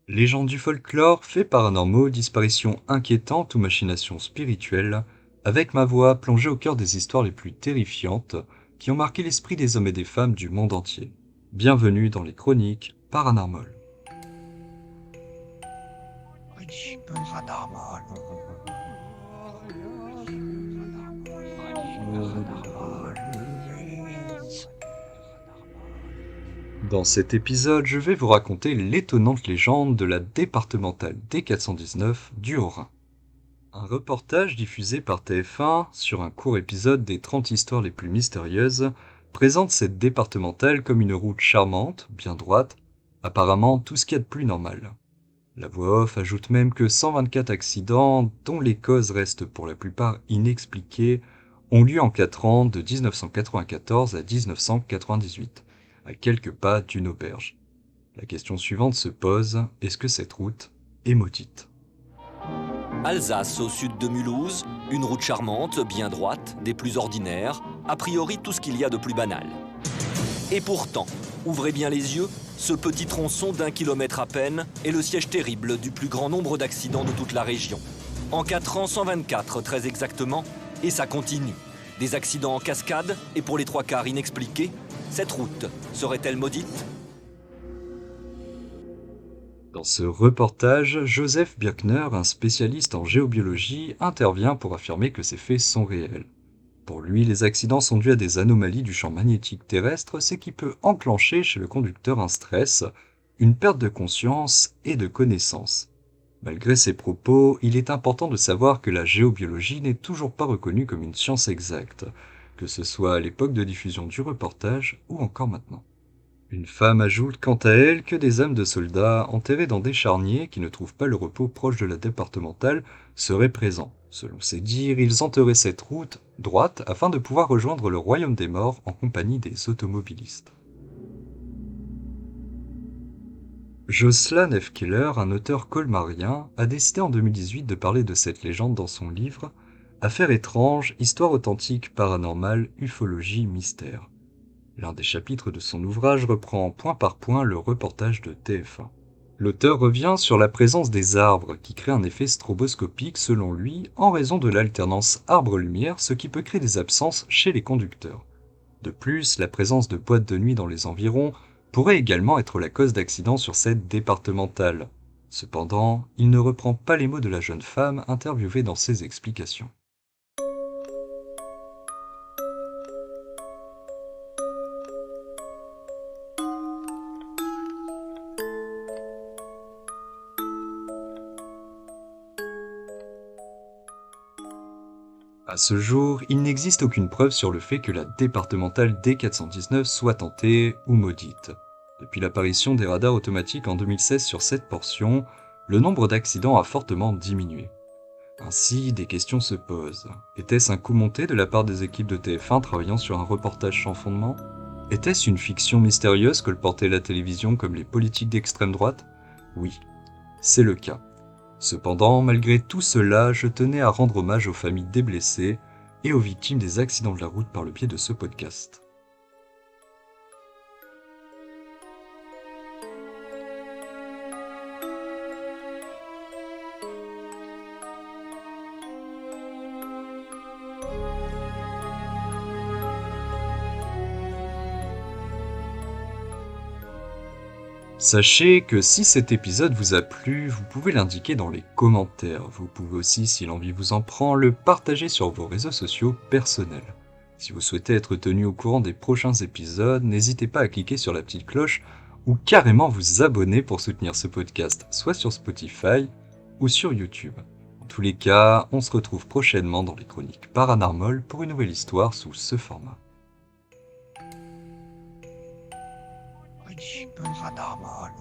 Légendes du folklore, faits paranormaux, disparitions inquiétantes ou machinations spirituelles, avec ma voix plongée au cœur des histoires les plus terrifiantes qui ont marqué l'esprit des hommes et des femmes du monde entier. Bienvenue dans les chroniques paranormales. Dans cet épisode, je vais vous raconter l'étonnante légende de la départementale D419 du Haut-Rhin. Un reportage diffusé par TF1 sur un court épisode des 30 histoires les plus mystérieuses présente cette départementale comme une route charmante, bien droite, apparemment tout ce qu'il y a de plus normal. La voix off ajoute même que 124 accidents, dont les causes restent pour la plupart inexpliquées, ont lieu en 4 ans de 1994 à 1998, à quelques pas d'une auberge. La question suivante se pose, est-ce que cette route est maudite ? Alsace, au sud de Mulhouse, une route charmante, bien droite, des plus ordinaires, a priori tout ce qu'il y a de plus banal. Et pourtant, ouvrez bien les yeux, ce petit tronçon d'1 kilomètre à peine est le siège terrible du plus grand nombre d'accidents de toute la région. En 4 ans, 124 très exactement, et ça continue. Des accidents en cascade, et pour les 3/4 inexpliqués, cette route serait-elle maudite ? Dans ce reportage, Joseph Birkner, un spécialiste en géobiologie, intervient pour affirmer que ces faits sont réels. Pour lui, les accidents sont dus à des anomalies du champ magnétique terrestre, ce qui peut enclencher chez le conducteur un stress, une perte de conscience et de connaissance. Malgré ces propos, il est important de savoir que la géobiologie n'est toujours pas reconnue comme une science exacte, que ce soit à l'époque de diffusion du reportage ou encore maintenant. Une femme ajoute quant à elle que des âmes de soldats enterrés dans des charniers qui ne trouvent pas le repos proche de la départementale seraient présents. Selon ses dires, ils enterraient cette route droite afin de pouvoir rejoindre le royaume des morts en compagnie des automobilistes. Jocelyn F. Keller, un auteur colmarien, a décidé en 2018 de parler de cette légende dans son livre « Affaires étranges, histoire authentique, paranormale, ufologie, mystère ». L'un des chapitres de son ouvrage reprend point par point le reportage de TF1. L'auteur revient sur la présence des arbres qui crée un effet stroboscopique selon lui en raison de l'alternance arbre-lumière, ce qui peut créer des absences chez les conducteurs. De plus, la présence de boîtes de nuit dans les environs pourrait également être la cause d'accidents sur cette départementale. Cependant, il ne reprend pas les mots de la jeune femme interviewée dans ses explications. À ce jour, il n'existe aucune preuve sur le fait que la départementale D419 soit tentée ou maudite. Depuis l'apparition des radars automatiques en 2016 sur cette portion, le nombre d'accidents a fortement diminué. Ainsi, des questions se posent. Était-ce un coup monté de la part des équipes de TF1 travaillant sur un reportage sans fondement ? Était-ce une fiction mystérieuse colportait la télévision comme les politiques d'extrême droite ? Oui, c'est le cas. Cependant, malgré tout cela, je tenais à rendre hommage aux familles des blessés et aux victimes des accidents de la route par le biais de ce podcast. Sachez que si cet épisode vous a plu, vous pouvez l'indiquer dans les commentaires. Vous pouvez aussi, si l'envie vous en prend, le partager sur vos réseaux sociaux personnels. Si vous souhaitez être tenu au courant des prochains épisodes, n'hésitez pas à cliquer sur la petite cloche ou carrément vous abonner pour soutenir ce podcast, soit sur Spotify ou sur YouTube. En tous les cas, on se retrouve prochainement dans les chroniques paranormales pour une nouvelle histoire sous ce format. Paranormal.